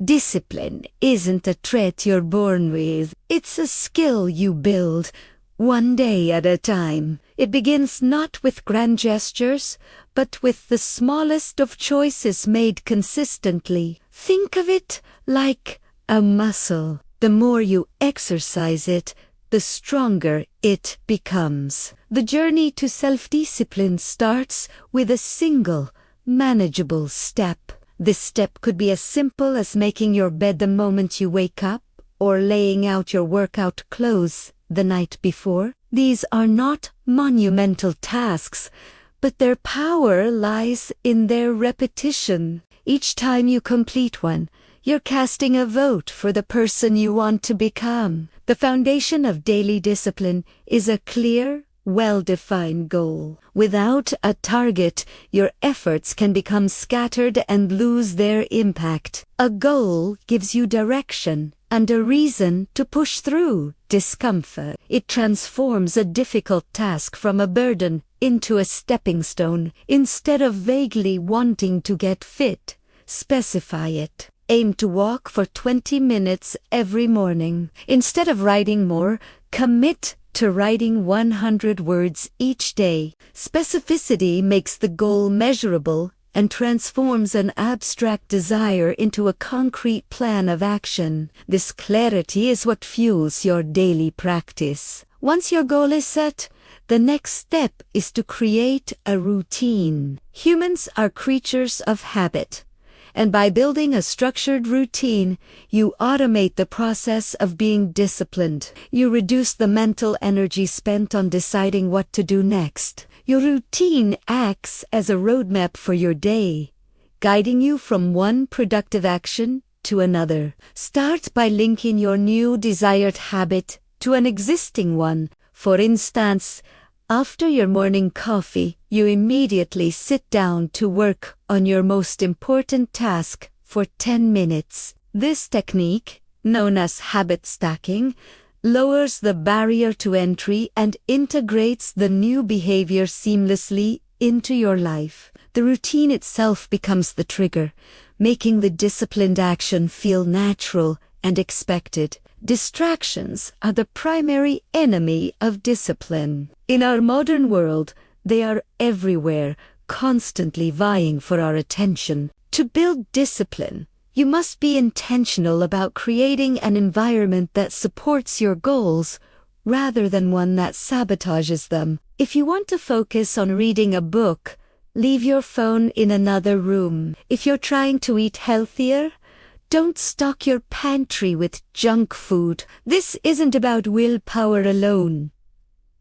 Discipline isn't a trait you're born with. It's a skill you build, one day at a time. It begins not with grand gestures, but with the smallest of choices made consistently. Think of it like a muscle. The more you exercise it, the stronger it becomes. The journey to self-discipline starts with a single, manageable step. This step could be as simple as making your bed the moment you wake up, or laying out your workout clothes the night before. These are not monumental tasks, but their power lies in their repetition. Each time you complete one, you're casting a vote for the person you want to become. The foundation of daily discipline is a clear, well-defined goal. Without a target, your efforts can become scattered and lose their impact. A goal gives you direction and a reason to push through discomfort. It transforms a difficult task from a burden into a stepping stone. Instead of vaguely wanting to get fit, specify it. Aim to walk for 20 minutes every morning. Instead of writing more, commit to writing 100 words each day. Specificity makes the goal measurable and transforms an abstract desire into a concrete plan of action. This clarity is what fuels your daily practice. Once your goal is set, the next step is to create a routine. Humans are creatures of habit. And by building a structured routine, you automate the process of being disciplined. You reduce the mental energy spent on deciding what to do next. Your routine acts as a roadmap for your day, guiding you from one productive action to another. Start by linking your new desired habit to an existing one. For instance, after your morning coffee, you immediately sit down to work on your most important task for 10 minutes. This technique, known as habit stacking, lowers the barrier to entry and integrates the new behavior seamlessly into your life. The routine itself becomes the trigger, making the disciplined action feel natural and expected. Distractions are the primary enemy of discipline. In our modern world, they are everywhere, constantly vying for our attention. To build discipline, you must be intentional about creating an environment that supports your goals rather than one that sabotages them. If you want to focus on reading a book, leave your phone in another room. If you're trying to eat healthier, don't stock your pantry with junk food. This isn't about willpower alone.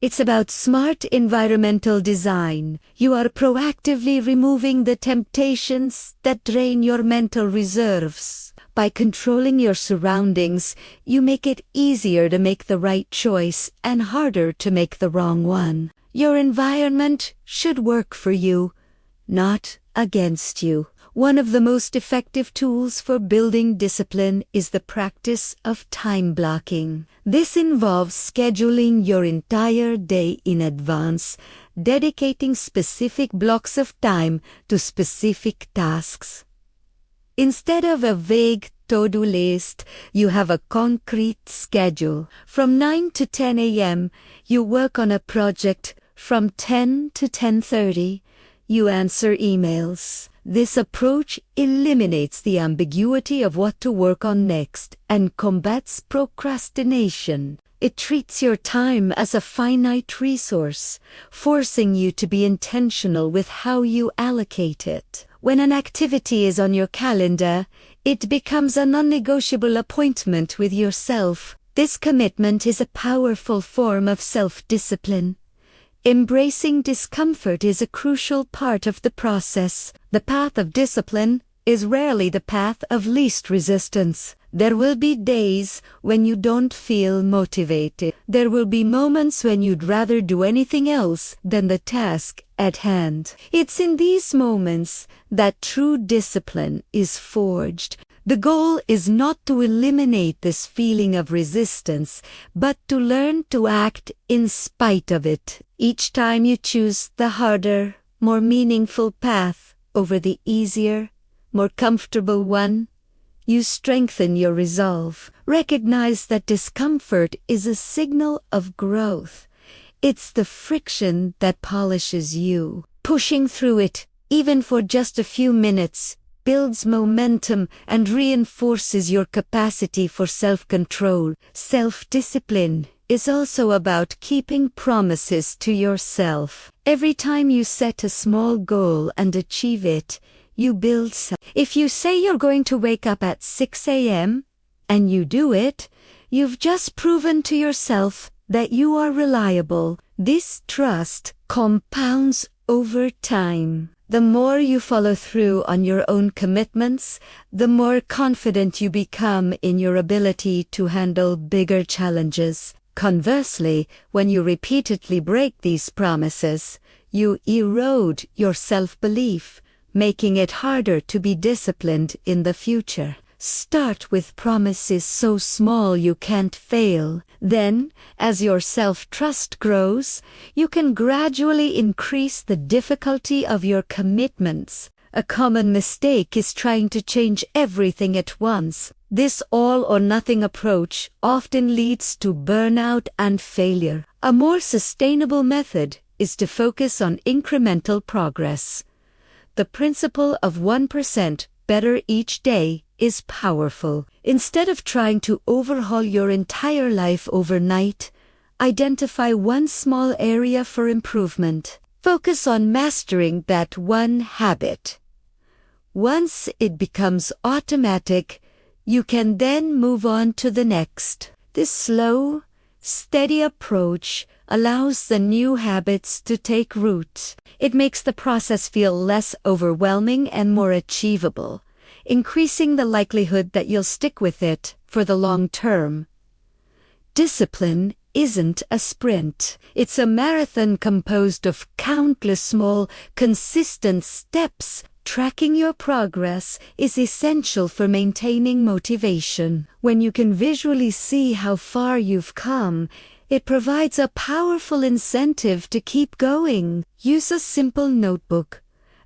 It's about smart environmental design. You are proactively removing the temptations that drain your mental reserves. By controlling your surroundings, you make it easier to make the right choice and harder to make the wrong one. Your environment should work for you, not against you. One of the most effective tools for building discipline is the practice of time blocking. This involves scheduling your entire day in advance, dedicating specific blocks of time to specific tasks. Instead of a vague to-do list, you have a concrete schedule. From 9 to 10 a.m., you work on a project. From 10 to 10:30, you answer emails. This approach eliminates the ambiguity of what to work on next and combats procrastination. It treats your time as a finite resource, forcing you to be intentional with how you allocate it. When an activity is on your calendar, it becomes a non-negotiable appointment with yourself. This commitment is a powerful form of self-discipline. Embracing discomfort is a crucial part of the process. The path of discipline is rarely the path of least resistance. There will be days when you don't feel motivated. There will be moments when you'd rather do anything else than the task at hand. It's in these moments that true discipline is forged. The goal is not to eliminate this feeling of resistance, but to learn to act in spite of it. Each time you choose the harder, more meaningful path over the easier, more comfortable one, you strengthen your resolve. Recognize that discomfort is a signal of growth. It's the friction that polishes you. Pushing through it, even for just a few minutes, builds momentum and reinforces your capacity for self-control. Self-discipline is also about keeping promises to yourself. Every time you set a small goal and achieve it, you build If you say you're going to wake up at 6 a.m. and you do it, you've just proven to yourself that you are reliable. This trust compounds over time. The more you follow through on your own commitments, the more confident you become in your ability to handle bigger challenges. Conversely, when you repeatedly break these promises, you erode your self-belief, making it harder to be disciplined in the future. Start with promises so small you can't fail. Then, as your self-trust grows, you can gradually increase the difficulty of your commitments. A common mistake is trying to change everything at once. This all-or-nothing approach often leads to burnout and failure. A more sustainable method is to focus on incremental progress. The principle of 1% better each day is powerful. Instead of trying to overhaul your entire life overnight, identify one small area for improvement. Focus on mastering that one habit. Once it becomes automatic, you can then move on to the next. This slow, steady approach allows the new habits to take root. It makes the process feel less overwhelming and more achievable, increasing the likelihood that you'll stick with it for the long term. Discipline isn't a sprint. It's a marathon composed of countless small, consistent steps. Tracking your progress is essential for maintaining motivation. When you can visually see how far you've come, it provides a powerful incentive to keep going. Use a simple notebook,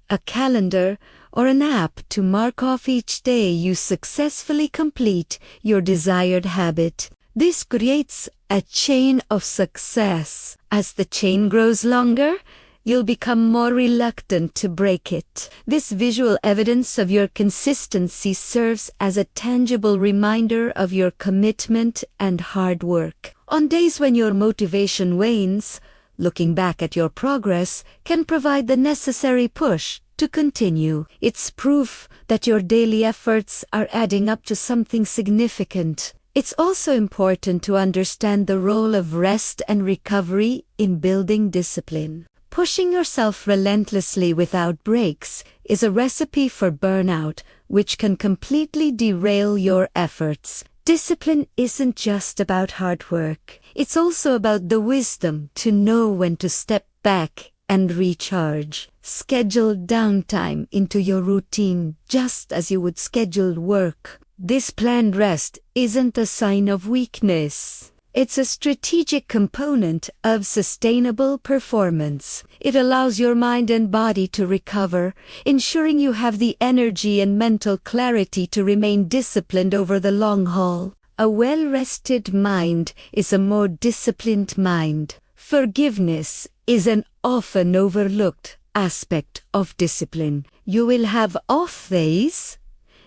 a calendar, or an app to mark off each day you successfully complete your desired habit. This creates a chain of success. As the chain grows longer, you'll become more reluctant to break it. This visual evidence of your consistency serves as a tangible reminder of your commitment and hard work. On days when your motivation wanes, looking back at your progress can provide the necessary push to continue. It's proof that your daily efforts are adding up to something significant. It's also important to understand the role of rest and recovery in building discipline. Pushing yourself relentlessly without breaks is a recipe for burnout, which can completely derail your efforts. Discipline isn't just about hard work. It's also about the wisdom to know when to step back and recharge. Schedule downtime into your routine just as you would schedule work. This planned rest isn't a sign of weakness. It's a strategic component of sustainable performance. It allows your mind and body to recover, ensuring you have the energy and mental clarity to remain disciplined over the long haul. A well-rested mind is a more disciplined mind. Forgiveness is an often overlooked aspect of discipline. You will have off days.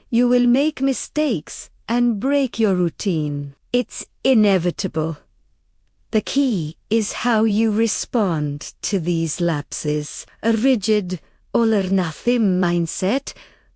You will make mistakes and break your routine. It's inevitable. The key is how you respond to these lapses. A rigid, all-or-nothing mindset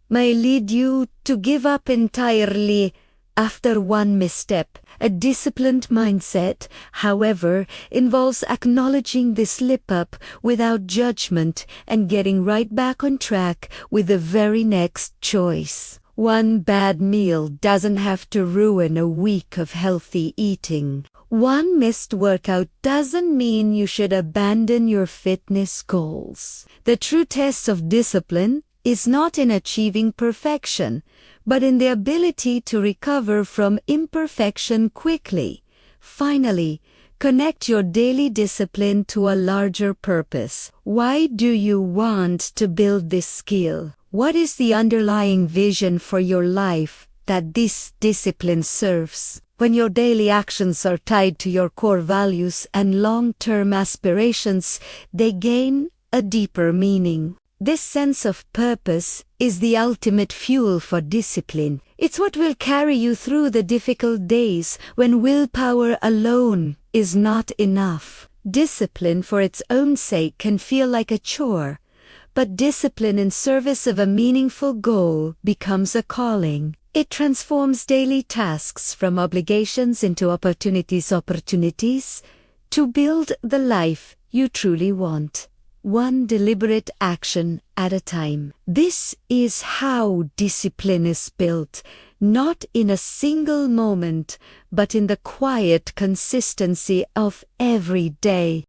may lead you to give up entirely after one misstep. A disciplined mindset, however, involves acknowledging the slip-up without judgment and getting right back on track with the very next choice. One bad meal doesn't have to ruin a week of healthy eating. One missed workout doesn't mean you should abandon your fitness goals. The true test of discipline is not in achieving perfection, but in the ability to recover from imperfection quickly. Finally, connect your daily discipline to a larger purpose. Why do you want to build this skill? What is the underlying vision for your life that this discipline serves. When your daily actions are tied to your core values and long-term aspirations, they gain a deeper meaning. This sense of purpose is the ultimate fuel for discipline. It's what will carry you through the difficult days when willpower alone is not enough. Discipline for its own sake can feel like a chore, but discipline in service of a meaningful goal becomes a calling. It transforms daily tasks from obligations into opportunities to build the life you truly want, one deliberate action at a time. This is how discipline is built, not in a single moment, but in the quiet consistency of every day.